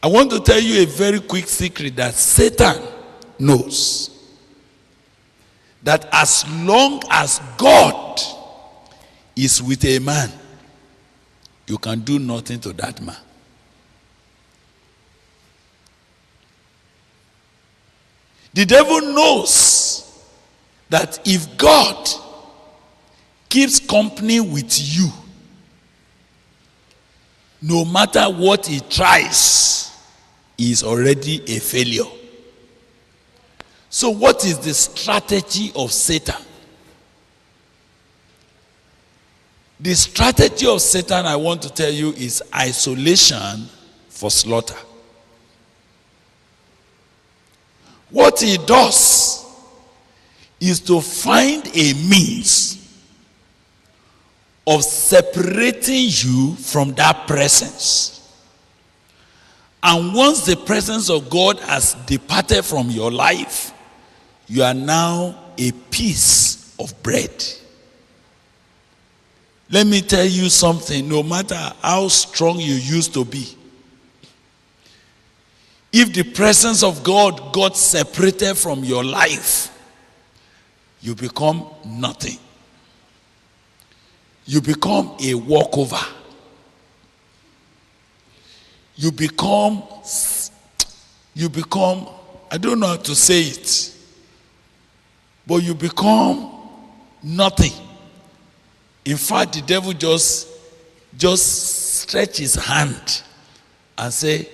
I want to tell you a very quick secret that Satan knows. That as long as God is with a man, you can do nothing to that man. The devil knows that if God keeps company with you, no matter what he tries, he is already a failure. So what is the strategy of Satan? The strategy of Satan, I want to tell you, is isolation for slaughter. What he does is to find a means of separating you from that presence. And once the presence of God has departed from your life, you are now a piece of bread. Let me tell you something, no matter how strong you used to be, if the presence of God got separated from your life, you become nothing. You become a walkover. You become, I don't know how to say it, but you become nothing. In fact, the devil just stretch his hand and say,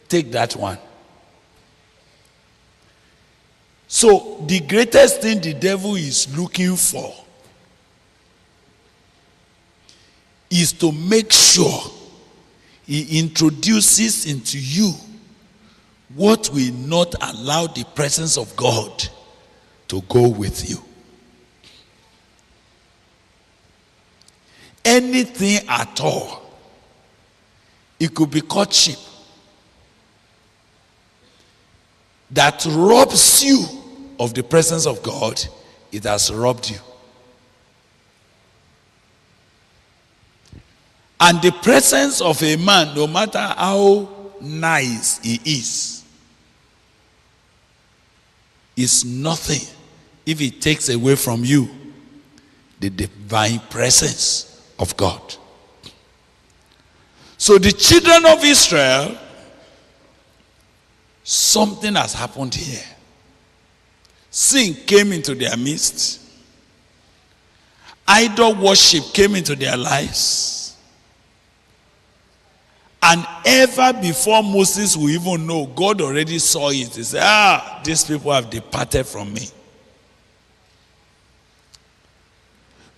take that one. So the greatest thing the devil is looking for is to make sure he introduces into you what will not allow the presence of God to go with you. Anything at all. It could be courtship that robs you of the presence of God. It has robbed you. And the presence of a man, no matter how nice he is nothing if it takes away from you the divine presence of God. So the children of Israel, something has happened here. Sin came into their midst. Idol worship came into their lives. And ever before Moses will even know, God already saw it. He said, these people have departed from me.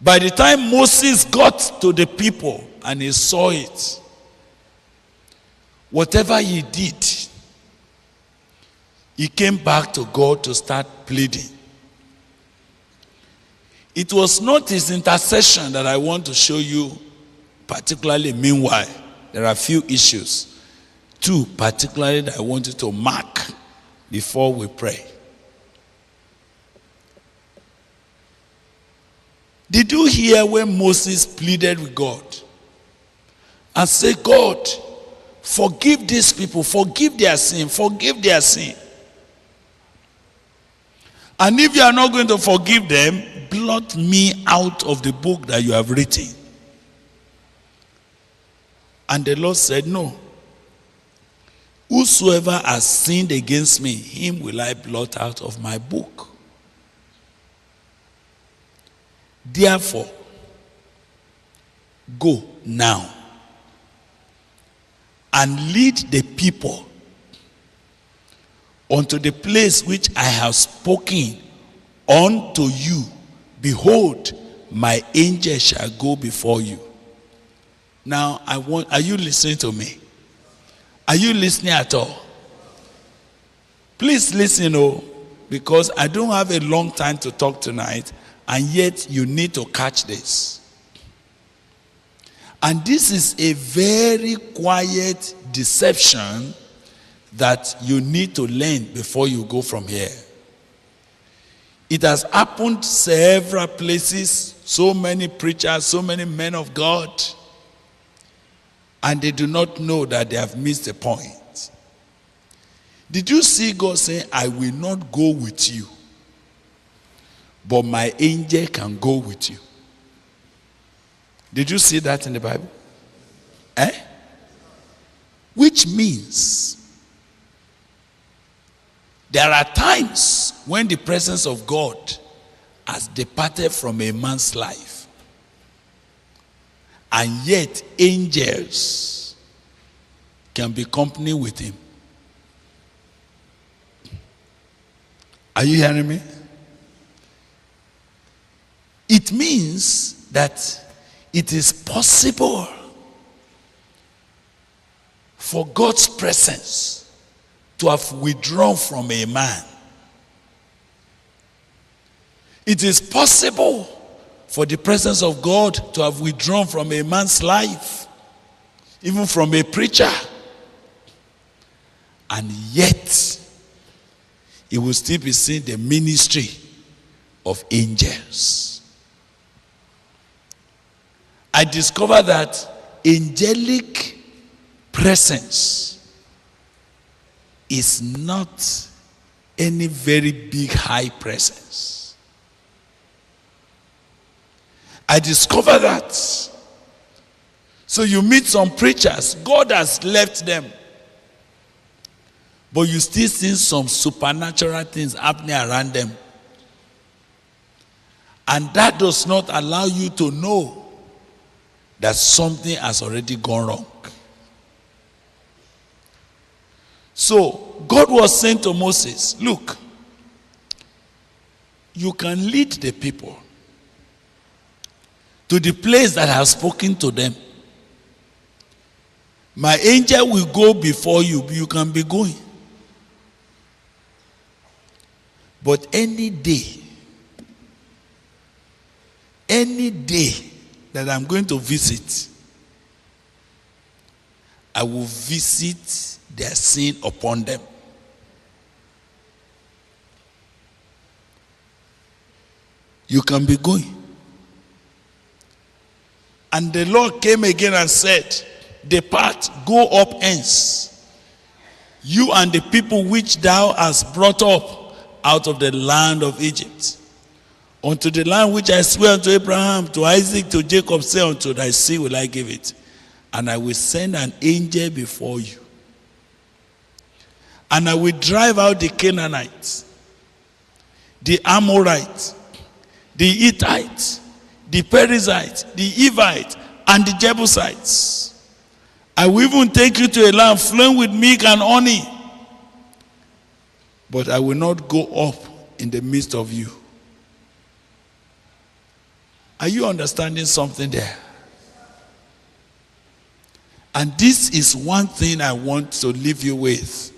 By the time Moses got to the people and he saw it, whatever he did, he came back to God to start pleading. It was not his intercession that I want to show you, particularly meanwhile. There are a few issues. Two particularly that I want you to mark before we pray. Did you hear when Moses pleaded with God and said, God, forgive these people, forgive their sin, forgive their sin. And if you are not going to forgive them, blot me out of the book that you have written. And the Lord said, no. Whosoever has sinned against me, him will I blot out of my book. Therefore, go now and lead the people unto the place which I have spoken unto you. Behold, my angel shall go before you. Now, are you listening to me? Are you listening at all? Please listen, because I don't have a long time to talk tonight, and yet you need to catch this. And this is a very quiet deception that you need to learn before you go from here. It has happened several places, so many preachers, so many men of God, and they do not know that they have missed the point. Did you see God saying, I will not go with you, but my angel can go with you? Did you see that in the Bible? Which means there are times when the presence of God has departed from a man's life, and yet angels can be company with him. Are you hearing me? It means that it is possible for God's presence to have withdrawn from a man. It is possible for the presence of God to have withdrawn from a man's life, even from a preacher, and yet he will still be seeing the ministry of angels. I discovered that angelic presence is not any very big high presence. I discovered that. So you meet some preachers, God has left them, but you still see some supernatural things happening around them. And that does not allow you to know that something has already gone wrong. So God was saying to Moses, look, you can lead the people to the place that I have spoken to them. My angel will go before you, but you can be going. But any day that I'm going to visit, I will visit their sin upon them. You can be going. And the Lord came again and said, depart, go up hence, you and the people which thou hast brought up out of the land of Egypt, unto the land which I swear unto Abraham, to Isaac, to Jacob, say, unto thy seed will I give it. And I will send an angel before you. And I will drive out the Canaanites, the Amorites, the Hittites, the Perizzites, the Hivites, and the Jebusites. I will even take you to a land flowing with milk and honey. But I will not go up in the midst of you. Are you understanding something there? And this is one thing I want to leave you with.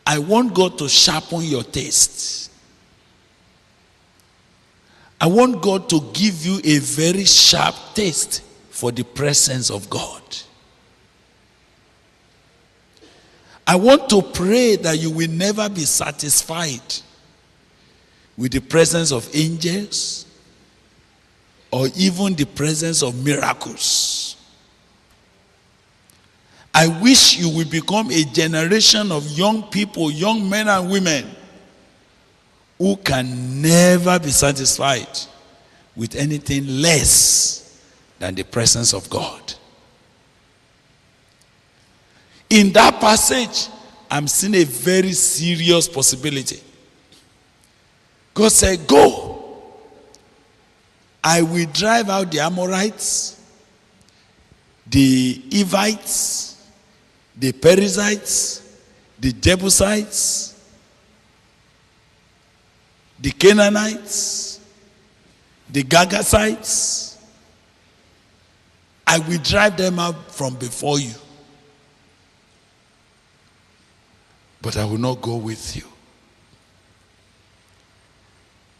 I want God to sharpen your taste. I want God to give you a very sharp taste for the presence of God. I want to pray that you will never be satisfied with the presence of angels or even the presence of miracles. I wish you will become a generation of young people, young men and women, who can never be satisfied with anything less than the presence of God. In that passage, I'm seeing a very serious possibility. God said, go. I will drive out the Amorites, the Hivites, the Perizzites, the Jebusites, the Canaanites, the Girgashites. I will drive them out from before you. But I will not go with you.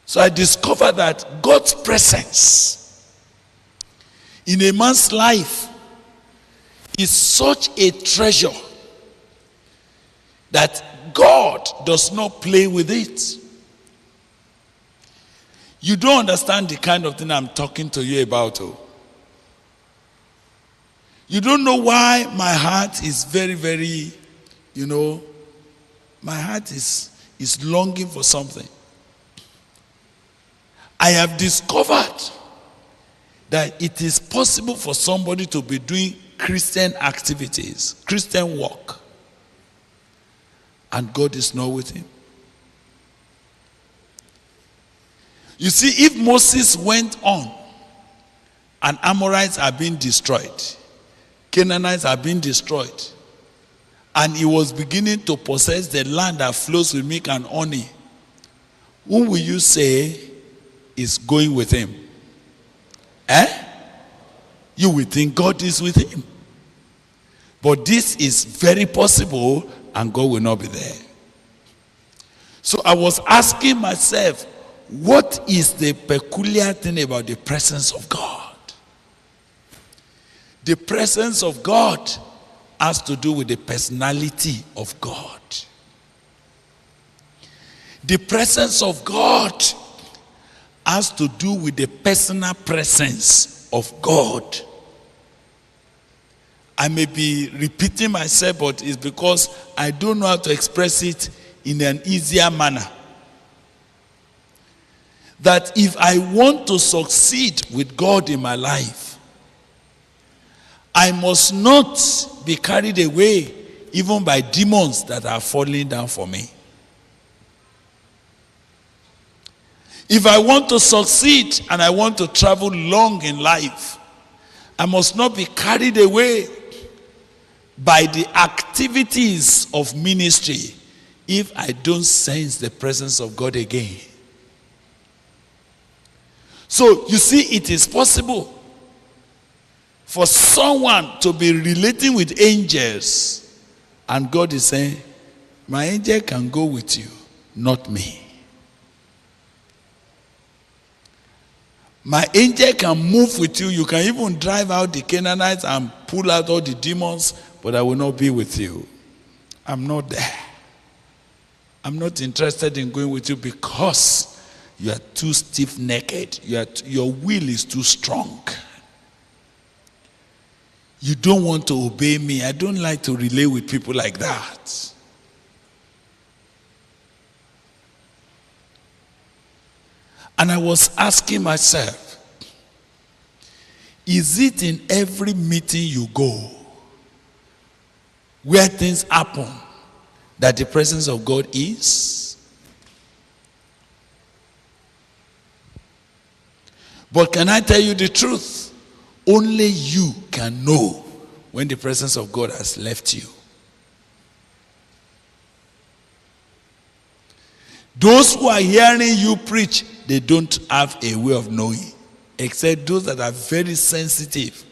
So I discovered that God's presence in a man's life is such a treasure that God does not play with it. You don't understand the kind of thing I'm talking to you about. Oh. You don't know why my heart is very, very you know, my heart is longing for something. I have discovered that it is possible for somebody to be doing Christian activities, Christian work, and God is not with him. You see, if Moses went on and Amorites are being destroyed, Canaanites are being destroyed, and he was beginning to possess the land that flows with milk and honey, who will you say is going with him? You will think God is with him. But this is very possible, and God will not be there. So I was asking myself, what is the peculiar thing about the presence of God? The presence of God has to do with the personality of God. The presence of God has to do with the personal presence of God. I may be repeating myself, but it's because I don't know how to express it in an easier manner. That if I want to succeed with God in my life, I must not be carried away even by demons that are falling down for me. If I want to succeed and I want to travel long in life, I must not be carried away by the activities of ministry if I don't sense the presence of God again. So you see, it is possible for someone to be relating with angels, and God is saying, my angel can go with you, not me. My angel can move with you. You can even drive out the Canaanites and pull out all the demons, but I will not be with you. I'm not there. I'm not interested in going with you because you are too stiff-necked. Your will is too strong. You don't want to obey me. I don't like to relate with people like that. And I was asking myself, is it in every meeting you go where things happen that the presence of God is? But can I tell you the truth? Only you can know when the presence of God has left you. Those who are hearing you preach, they don't have a way of knowing, except those that are very sensitive